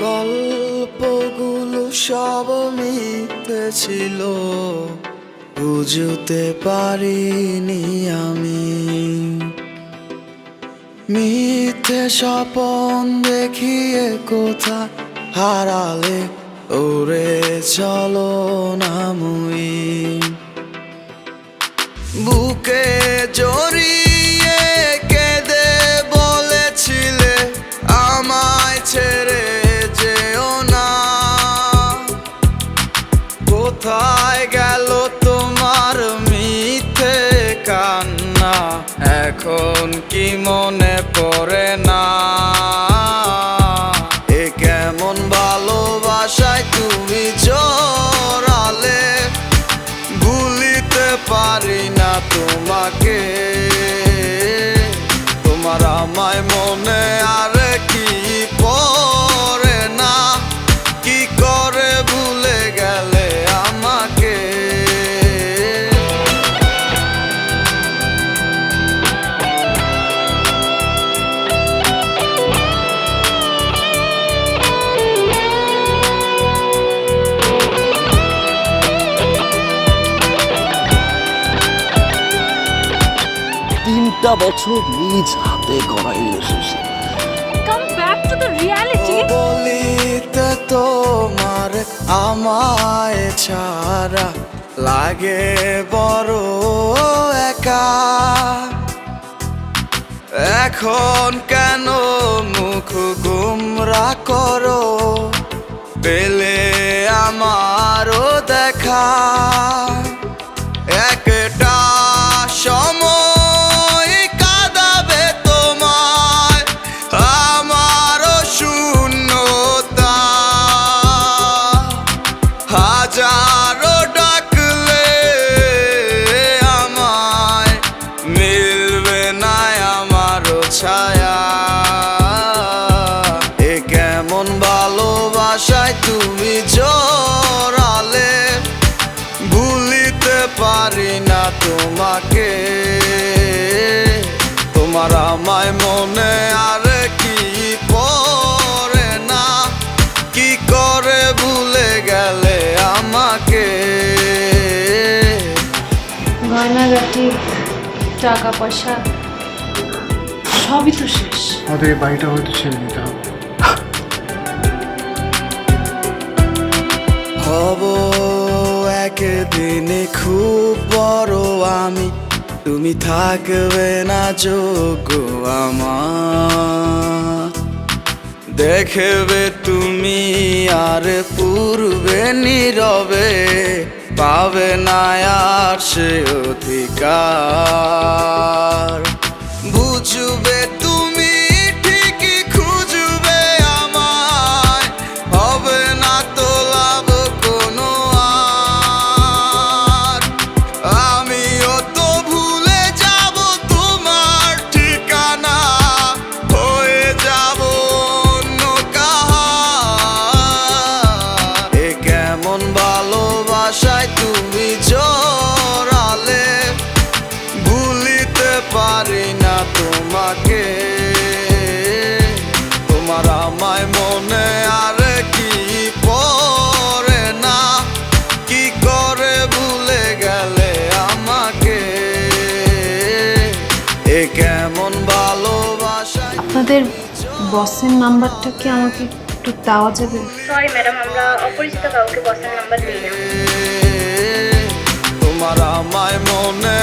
গল্পগুলো সব মিথ্যে ছিল, বুঝতে পারিনি আমি। মিথ্যে স্বপন দেখিয়ে কোথা হারালে ওরে চলো না মুই। বুকে জড়িয়ে কেঁদে বলেছিলে আমায় ছেড়ে যেও না। কোথায় গেল তোমার মিথ্যে কান্না, এখন কি মনে পড়ে না? এ কেমন ভালোবাসায় তুমি জড়ালে, ভুলিতে পারি না তোমাকে। তোমার আমায় মনে আর কি পড়ে না, কি করে ভুলে গেলে আমাকে। তিনটা বছর নিজ হাতে গড়া relationship. Come back to the reality. বলিতে তোমার আমায় ছাড়া লাগে বড় একা। এখন কেন মুখ গুমরা করো, পেলে আমারও দেখা। একটা সময় কাঁদাবে তোমায় আমারও শূন্যতা। হাজারো ডাকলে আমায় মিলবে না আমারও ছায়া। এ কেমন ভালোবাসায় তুমি জড়ালে, ভুলিতে পারি না তোমাকে। তোমার আমায় মনে আর কি পড়ে না, কি করে ভুলে গেলে আমাকে। গয়নাগাটি, টাকা পয়সা সবই তো শেষ। আমাদের এই বাড়িটা হয়তো ছেড়ে দিতে হবে। হব একদিন খুব বড় আমি, তুমি থাকবে না যোগ্য আমার। দেখবে তুমি আর পূর্বে নীরবে, পাবে না আর সে অধিকার। বুঝবে তুমি ঠিকই খুঁজবে আমায়, হবে না তো লাভ কোনো আর। আমিও তো ভুলে যাব তোমার ঠিকানা, হয়ে যাব অন্য কাহার। এ কেমন ভালোবাসায় তুমি জড়ালে, ভুলিতে পারি না তোমাকে। তোমার আমায় মনে আর কি পড়ে না, কি করে ভুলে গেলে আমাকে। এ কেমন ভালোবাসা। আপনাদের বসের নাম্বারটা কি আমাকে একটু দেওয়া যাবে? সরি ম্যাডাম, আমরা অপরিচিত কাউকে বসের নাম্বার দিই না। তোমার আমায় মনে